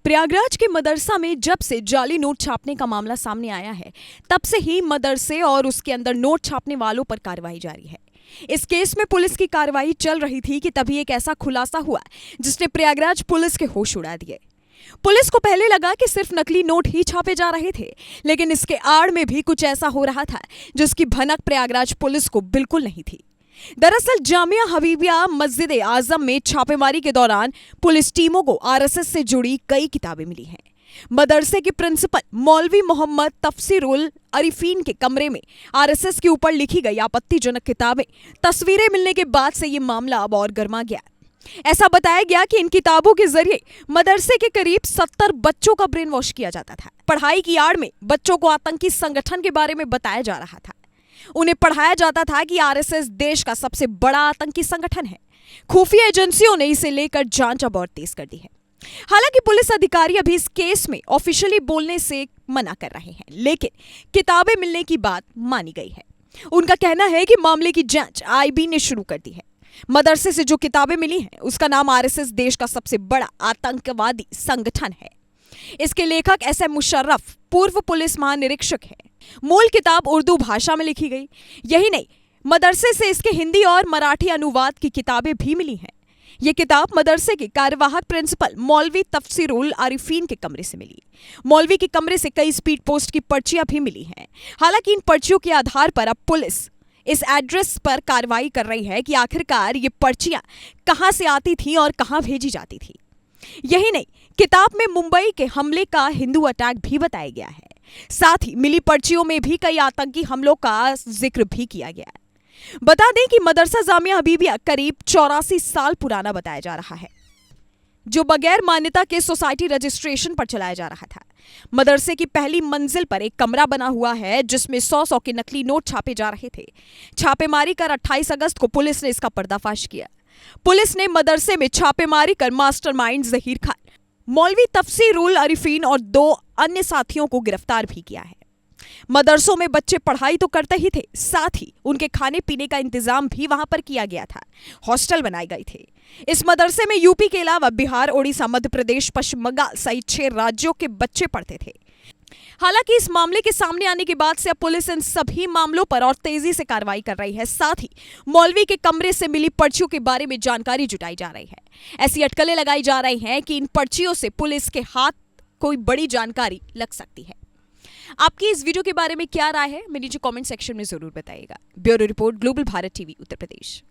प्रयागराज के मदरसा में जब से जाली नोट छापने का मामला सामने आया है, तब से ही मदरसे और उसके अंदर नोट छापने वालों पर कार्रवाई जारी है। इस केस में पुलिस की कार्रवाई चल रही थी कि तभी एक ऐसा खुलासा हुआ जिसने प्रयागराज पुलिस के होश उड़ा दिए। पुलिस को पहले लगा कि सिर्फ नकली नोट ही छापे जा रहे थे, लेकिन इसके आड़ में भी कुछ ऐसा हो रहा था जिसकी भनक प्रयागराज पुलिस को बिल्कुल नहीं थी। दरअसल जामिया हबीबिया मस्जिद आजम में छापेमारी के दौरान पुलिस टीमों को आरएसएस से जुड़ी कई किताबें मिली हैं। मदरसे के प्रिंसिपल मौलवी मोहम्मद तफसीरुल अरिफीन के कमरे में आरएसएस के ऊपर लिखी गई आपत्तिजनक किताबें, तस्वीरें मिलने के बाद से ये मामला अब और गर्मा गया। ऐसा बताया गया कि इन किताबों के जरिए मदरसे के करीब 70 बच्चों का ब्रेन वॉश किया जाता था। पढ़ाई की आड़ में बच्चों को आतंकी संगठन के बारे में बताया जा रहा था। उन्हें पढ़ाया जाता था कि आरएसएस देश का सबसे बड़ा आतंकी संगठन है। खुफिया एजेंसियों ने इसे लेकर जांच अब और तेज कर दी है। हालांकि पुलिस अधिकारी अभी इस केस में ऑफिशियली बोलने से मना कर रहे हैं, लेकिन किताबें मिलने की बात मानी गई है। उनका कहना है कि मामले की जांच आईबी ने शुरू कर दी है। मदरसे से जो किताबें मिली हैं, उसका नाम आरएसएस देश का सबसे बड़ा आतंकवादी संगठन है। इसके लेखक एसएम मुशर्रफ पूर्व पुलिस महानिरीक्षक हैं। मूल किताब उर्दू भाषा में लिखी गई। यही नहीं, मदरसे से इसके हिंदी और मराठी अनुवाद की किताबें भी मिली हैं। ये किताब मदरसे के कार्यवाहक प्रिंसिपल मौलवी तफसीरुल आरिफीन के कमरे से मिली। मौलवी के कमरे से कई स्पीड पोस्ट की पर्चियां भी मिली हैं। हालांकि इन पर्चियों के आधार पर अब पुलिस इस एड्रेस पर कार्रवाई कर रही है कि आखिरकार ये पर्चियां कहां से आती थी और कहां भेजी जाती थी। यही नहीं, किताब में मुंबई के हमले का हिंदू अटैक भी बताया गया है। साथ ही मिली पर्चियों में भी कई आतंकी हमलों का जिक्र भी किया गया है। बता दें कि मदरसा जामिया हबीबिया करीब 84 साल पुराना बताया जा रहा है, जो बगैर मान्यता के सोसाइटी रजिस्ट्रेशन पर चलाया जा रहा था। मदरसे की पहली मंजिल पर एक कमरा बना हुआ है जिसमें 100 के नकली नोट छापे जा रहे थे। छापेमारी कर 28 अगस्त को पुलिस ने इसका पर्दाफाश किया। पुलिस ने मदरसे में छापेमारी कर मास्टरमाइंड जहीर खान, मौलवी तफसीरुल अरिफीन और 2 अन्य साथियों को गिरफ्तार भी किया है। मदरसों में बच्चे पढ़ाई तो करते ही थे, साथ ही उनके खाने पीने का इंतजाम भी वहां पर किया गया था। हॉस्टल बनाए गए थे। इस मदरसे में यूपी के अलावा बिहार, ओडिशा, मध्य प्रदेश, पश्चिम बंगाल सहित 6 राज्यों के बच्चे पढ़ते थे। हालांकि इस मामले के सामने आने के बाद से अब पुलिस इन सभी मामलों पर और तेजी से कार्रवाई कर रही है। साथ ही मौलवी के कमरे से मिली पर्चियों के बारे में जानकारी जुटाई जा रही है। ऐसी अटकलें लगाई जा रही हैं कि इन पर्चियों से पुलिस के हाथ कोई बड़ी जानकारी लग सकती है। आपकी इस वीडियो के बारे में क्या राय है, मेरे नीचे कमेंट सेक्शन में जरूर बताइएगा। Bureau report, global Bharat TV, Uttar प्रदेश।